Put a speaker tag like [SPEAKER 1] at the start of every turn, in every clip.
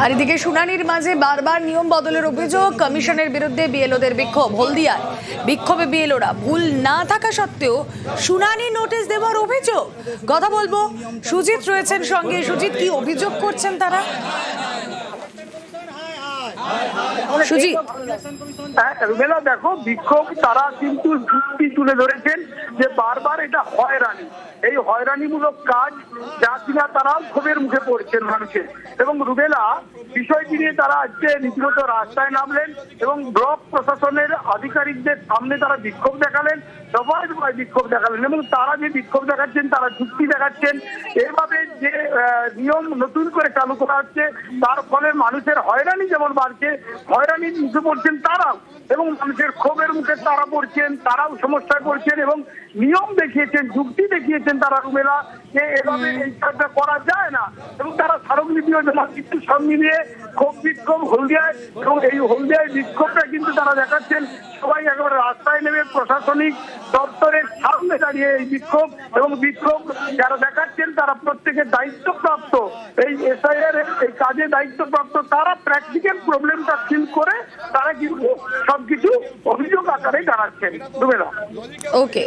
[SPEAKER 1] আর এদিকে শুনানির মাঝে বারবার নিয়ম বদলের অভিযোগ, কমিশনের বিরুদ্ধে বিএলওদের বিক্ষোভ। হলদিয়ায় বিক্ষোভে বিএলওরা ভুল না থাকা সত্ত্বেও শুনানি নোটিশ দেওয়ার অভিযোগ। কথা বলবো, সুজিত রয়েছেন সঙ্গে। সুজিত, কি অভিযোগ করছেন তারা? সুজিত,
[SPEAKER 2] রুবেলা, দেখো, বিক্ষোভ তারা কিন্তু যুক্তি তুলে ধরেছেন যে বারবার এটা হয়রানি, এই হয়রানিমূলক কাজ, যা কিনা তারা ক্ষোভের মুখে পড়ছেন মানুষের। এবং রুবেলা, বিষয়টি নিয়ে তারা আজকে রীতিমতো রাস্তায় নামলেন এবং ব্লক প্রশাসনের আধিকারিকদের সামনে তারা বিক্ষোভ দেখালেন, সবাই বিক্ষোভ দেখালেন। এবং তারা যে বিক্ষোভ দেখাচ্ছেন, তারা যুক্তি দেখাচ্ছেন এভাবে যে নিয়ম নতুন করে চালু করা হচ্ছে, তার ফলে মানুষের হয়রানি যেমন বাড়ছে, হয়রানির মুখে পড়ছেন তারাও, এবং মানুষের ক্ষোভের মুখে তারা পড়ছেন, তারাও সমস্যায় পড়ছেন এবং নিয়ম দেখিয়েছেন, যুক্তি দেখিয়েছেন তারা, রুমেলা, যে এভাবে এই কাজটা করা যায় না। এবং তারা স্মারকলিপিও জমা দিচ্ছেন। সব মিলিয়ে ক্ষোভ বিক্ষোভ হলদিয়ায়, এবং এই হলদিয়ায় বিক্ষোভটা কিন্তু তারা দেখাচ্ছেন। সবাই একেবারে রাস্তায় নেমে প্রশাসনিক দপ্তরের সামনে দাঁড়িয়ে এই বিক্ষোভ, এবং বিক্ষোভ যারা দেখাচ্ছেন তারা প্রত্যেকের দায়িত্বপ্রাপ্ত, এই এসআইআর এই কাজে দায়িত্বপ্রাপ্ত, তারা প্র্যাকটিক্যাল প্রবলেমটা ফিল করে তারা কিন্তু সবকিছু অভিযোগ আকারে জানাচ্ছেন। রুমেলা,
[SPEAKER 1] ওকে।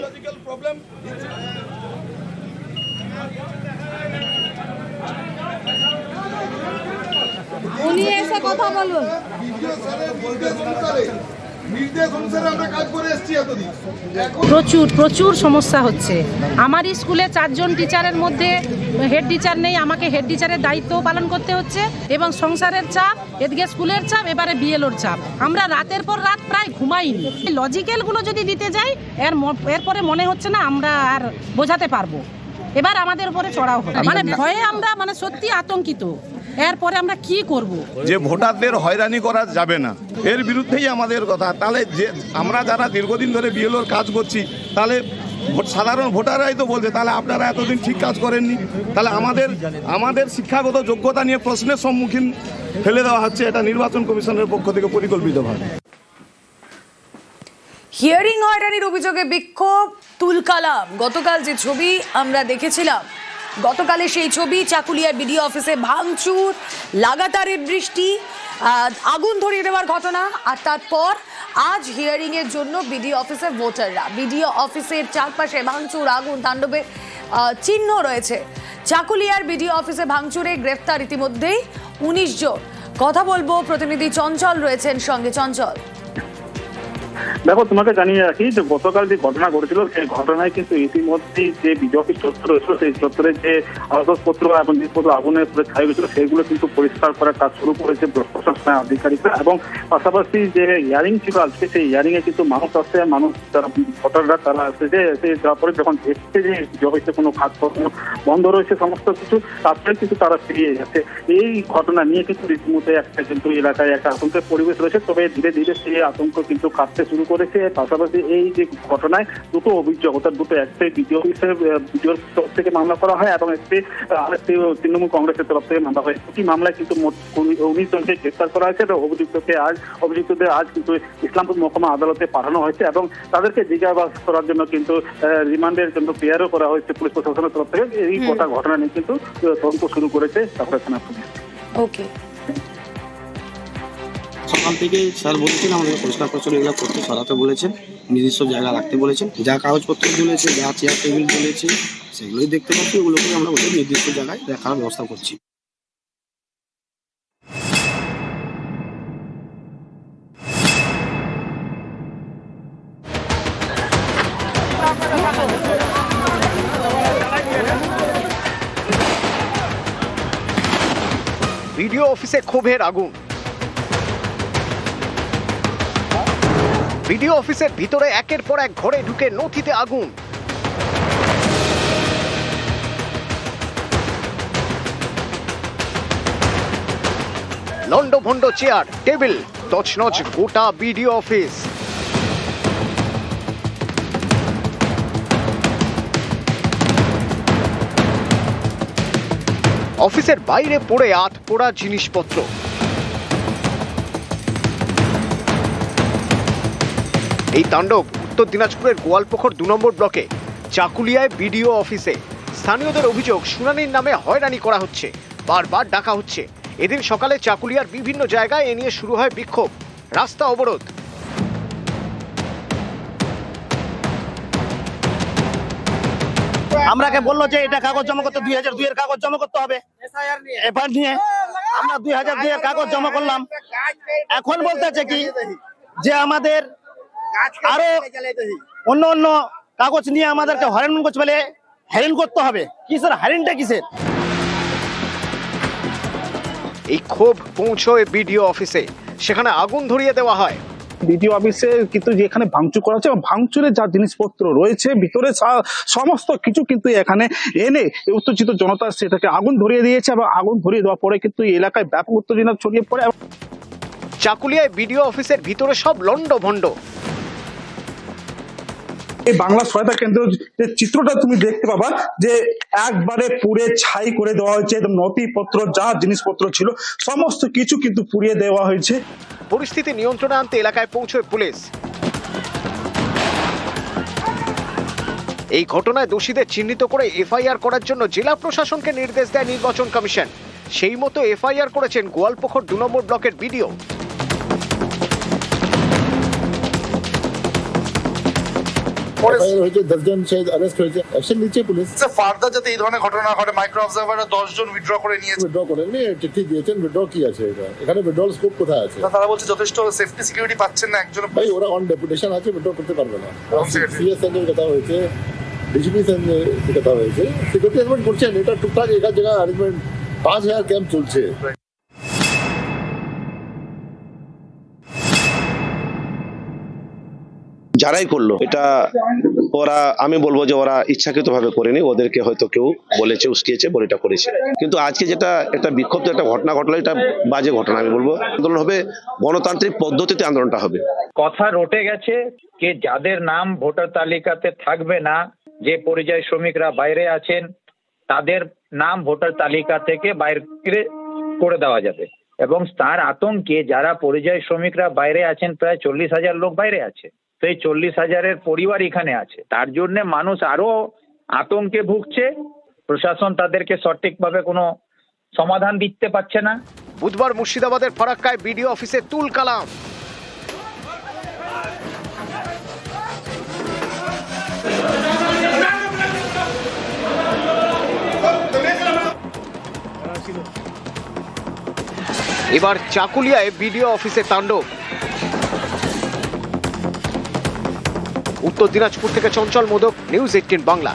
[SPEAKER 3] উনি এসে কথা বলুন।
[SPEAKER 4] প্রচুর সমস্যা হচ্ছে। আমার স্কুলে 4 জন টিচারের মধ্যে হেড টিচার নেই, আমাকে হেড টিচারের দায়িত্ব পালন করতে হচ্ছে, এবং সংসারের চাপ, এদিকে স্কুলের চাপ, এবারে বিএলওর চাপ। আমরা রাতের পর রাত প্রায় ঘুমাইনি। লজিক্যালগুলো যদি দিতে যাই, এরপরে মনে হচ্ছে না আমরা আর বোঝাতে পারবো। এবার আমাদের উপরে চড়াও হবে, মানে ভয়ে আমরা সত্যি আতঙ্কিত। এরপরে আমরা কি করব?
[SPEAKER 5] যে ভোটারদের হয়রানি করা যাবে না, এর বিরুদ্ধেই আমাদের কথা। তাহলে যে আমরা যারা দীর্ঘদিন ধরে বিএলওর কাজ করছি, তাহলে সাধারণ ভোটাররাই তো বলছে তাহলে আপনারা এতদিন ঠিক কাজ করেননি। তাহলে আমাদের শিক্ষাগত যোগ্যতা নিয়ে প্রশ্নের সম্মুখীন ফেলে দেওয়া হচ্ছে। এটা নির্বাচন কমিশনের পক্ষ থেকে পরিকল্পিতভাবে।
[SPEAKER 1] হিয়ারিং হয়রানির অভিযোগে বিক্ষোভ তুলকালাম। গতকাল যে ছবি আমরা দেখেছিলাম, গতকালে সেই ছবি, চাকুলিয়ার বিডিও অফিসে ভাঙচুর, লাগাতারের বৃষ্টি, আগুন ধরিয়ে দেওয়ার ঘটনা। আর তারপর আজ হিয়ারিং এর জন্য বিডিও অফিসে ভোটাররা, বিডিও অফিসের চারপাশে ভাঙচুর, আগুন তাণ্ডবের চিহ্ন রয়েছে। চাকুলিয়ার বিডিও অফিসে ভাঙচুরে গ্রেফতার ইতিমধ্যেই 19 জন। কথা বলবো, প্রতিনিধি চঞ্চল রয়েছেন সঙ্গে। চঞ্চল,
[SPEAKER 2] দেখো, তোমাকে জানিয়ে রাখি যে গতকাল যে ঘটনা ঘটেছিল, সেই ঘটনায় কিন্তু ইতিমধ্যেই যে বিজেপি চত্বর রয়েছিল, সেই চত্বরে যে আসবাবপত্র এবং জিনিসপত্র আগুনের উপরে ছাই হয়েছিল, সেগুলো কিন্তু পরিষ্কার করার কাজ শুরু করেছে প্রশাসনের আধিকারিকরা। এবং পাশাপাশি যে হিয়ারিং ছিল আজকে, সেই হিয়ারিং এ কিন্তু মানুষ আসছে, যারা ভোটাররা তারা আসছে, এসে যাওয়ার পরে যখন দেখছে যে বিজেপিতে কোনো কাজকর্ম বন্ধ রয়েছে, সমস্ত কিছু, তারপরে কিন্তু তারা ফিরিয়ে যাচ্ছে। এই ঘটনা নিয়ে কিন্তু রীতিমতো একটা কিন্তু এলাকায় একটা আতঙ্কের পরিবেশ রয়েছে। তবে ধীরে ধীরে সেই আতঙ্ক কিন্তু কাটতে শুরু করেছে। পাশাপাশি এই যে ঘটনায় দুটো অভিযোগ, অর্থাৎ দুটো, একটাই বিডিও অফিসের বিডিওর তরফ থেকে মামলা করা হয়, এবং আরেকটি তৃণমূল কংগ্রেসের তরফ থেকে মামলা হয়। দুটি মামলায় কিন্তু মোট 19 জনকে গ্রেফতার করা হয়েছে। এবং অভিযুক্তদের আজ কিন্তু ইসলামপুর মহকুমা আদালতে পাঠানো হয়েছে, এবং তাদেরকে জিজ্ঞাসাবাদ করার জন্য কিন্তু রিমান্ডের জন্য প্রেয়ারও করা হয়েছে পুলিশ প্রশাসনের তরফ থেকে। এই গোটা ঘটনা নিয়ে কিন্তু তদন্ত শুরু করেছে চাকুলিয়া থানা পুলিশ।
[SPEAKER 1] ওকে।
[SPEAKER 6] সকাল থেকে স্যার বলেছেন আমাদের পরিষ্কার পরিচ্ছন্ন এগুলো করতে সরাতে বলেছেন, নিজস্ব জায়গা রাখতে বলেছেন। যা কাগজপত্র ঝুলেছে, যা চেয়ার টেবিল ঝুলেছে, সেগুলোই দেখতে পাচ্ছি। ওগুলোকে আমরা ওদের নির্দিষ্ট জায়গায় রাখার ব্যবস্থা করছি।
[SPEAKER 7] বিডিও অফিসে ক্ষোভের আগুন। বিডিও অফিসের ভিতরে একের পর এক ঘরে ঢুকে নথিতে আগুন। লন্ডভন্ড চেয়ার টেবিল, তছনছ গোটা বিডিও অফিস। অফিসের বাইরে পড়ে আধপোড়া জিনিসপত্র। এই তাণ্ডব উত্তর দিনাজপুরের গোয়ালপুকুর 2 নম্বর ব্লকে চাকুলিয়ায় বিডিও অফিসে। স্থানীয়দের অভিযোগ, শুনানির নামে হয়রানি করা হচ্ছে, বারবার ডাকা হচ্ছে। এদিন সকালে চাকুলিয়ার বিভিন্ন জায়গায় এ নিয়ে শুরু হয় বিক্ষোভ, রাস্তা অবরোধ।
[SPEAKER 8] আমরাকে বললো যে এটা কাগজ জমা করতে 2002 এর কাগজ জমা করতে হবে, এফআইআর নিয়ে আমরা 2002 এর কাগজ জমা করলাম। এখন বলতেছে কি যে আমাদের আরো অন্য অন্য কাগজ নিয়ে আমাদেরকে হয়রান করতে বলে, হ্যারেন করতে হবে। কিসের হ্যারেনটা কিসের?
[SPEAKER 7] এই ক্ষোভ পৌঁছয় বিডিও অফিসে, সেখানে আগুন ধরিয়ে দেওয়া হয়।
[SPEAKER 9] বিডিও অফিসে কিন্তু যেখানে ভাঙচুর করা হচ্ছে, ভাঙচুরে যা জিনিসপত্র রয়েছে ভিতরে সমস্ত কিছু কিন্তু এখানে এনে উত্তেজিত জনতা সেটাকে আগুন ধরিয়ে দিয়েছে এবং আগুন ধরিয়ে দেওয়ার পরে কিন্তু এই এলাকায় ব্যাপক উত্তেজনা ছড়িয়ে পড়ে।
[SPEAKER 7] চাকুলিয়ায় বিডিও অফিসের ভিতরে সব লন্ডভন্ড।
[SPEAKER 9] এই বাংলা সহায়তা কেন্দ্র যে চিত্রটা তুমি দেখতে পাবা যে একবারে পুড়ে ছাই করে দেওয়া হয়েছে, একদম নথিপত্র যা জিনিসপত্র ছিল সমস্ত কিছু কিন্তু পুড়িয়ে দেওয়া হয়েছে।
[SPEAKER 7] পরিস্থিতি নিয়ন্ত্রণে আনতে এলাকায় পৌঁছয় পুলিশ। এই ঘটনায় দোষীদের চিহ্নিত করে এফআইআর করার জন্য জেলা প্রশাসনকে নির্দেশ দেয় নির্বাচন কমিশন। সেই মতো এফআইআর করেছেন গোয়ালপুখর 2 নম্বর ব্লকের বিডিও।
[SPEAKER 10] হয়েছে 10 জন অ্যারেস্ট হয়েছে, অ্যাকশন নিচ্ছে পুলিশ।
[SPEAKER 11] ফার্দার যাতে এই ধরনের ঘটনা ঘটে, মাইক্রো অবজারভার 10 জন উইথড্র করে নিয়েছে।
[SPEAKER 10] উইথড্র করেননি, চিঠি দিয়েছেন। উইথড্র কি আছে এটা? এখানে উইথড্রল স্কোপ কোথায় আছে?
[SPEAKER 11] তারা বলছে যথেষ্ট সেফটি সিকিউরিটি পাচ্ছেন না একজন।
[SPEAKER 10] ভাই ওরা অন ডেপুটেশন আছে, উইথড্র করতে পারবে না। সিএস এর কথা হয়েছে, ডিজিপি এর কথা হয়েছে, সিকিউরিটি অ্যারেঞ্জমেন্ট করছেন। এটা টুকটাক এক জায়গায় অ্যারেঞ্জমেন্ট 5000 ক্যাম্প চলছে।
[SPEAKER 12] যারাই করলো এটা ওরা, আমি বলবো যে ওরা ইচ্ছাকৃত ভাবে করেনি, ওদেরকে হয়তো কেউ বলেছে, উস্কিয়েছে, বলে এটা করেছে। কিন্তু আজকে যেটা একটা বিক্ষোভ, একটা ঘটনা ঘটলো, এটা বাজে ঘটনা। আমি বলবো আন্দোলন হবে গণতান্ত্রিক পদ্ধতিতে, আন্দোলনটা হবে।
[SPEAKER 13] কথা রটে গেছে যে যাদের নাম ভোটার তালিকাতে থাকবে না, যে পরিযায়ী শ্রমিকরা বাইরে আছেন, তাদের নাম ভোটার তালিকা থেকে বাইরে করে দেওয়া যাবে। এবং তার আতঙ্কে যারা পরিযায়ী শ্রমিকরা বাইরে আছেন, প্রায় 40,000 লোক বাইরে আছে। তো এই 40,000-এর পরিবার এখানে আছে, তার জন্য মানুষ আরো আতঙ্কে ভুগছে। প্রশাসন তাদেরকে সঠিকভাবে কোনো সমাধান দিতে পারছে না।
[SPEAKER 7] বুধবার মুর্শিদাবাদের ফারাক্কায় বিডিও অফিসে তুল কালাম। এবার চাকুলিয়ায় বিডিও অফিসে তাণ্ডব। উত্তর দিনাজপুর থেকে চঞ্চল মোদক, নিউজ 18 বাংলা।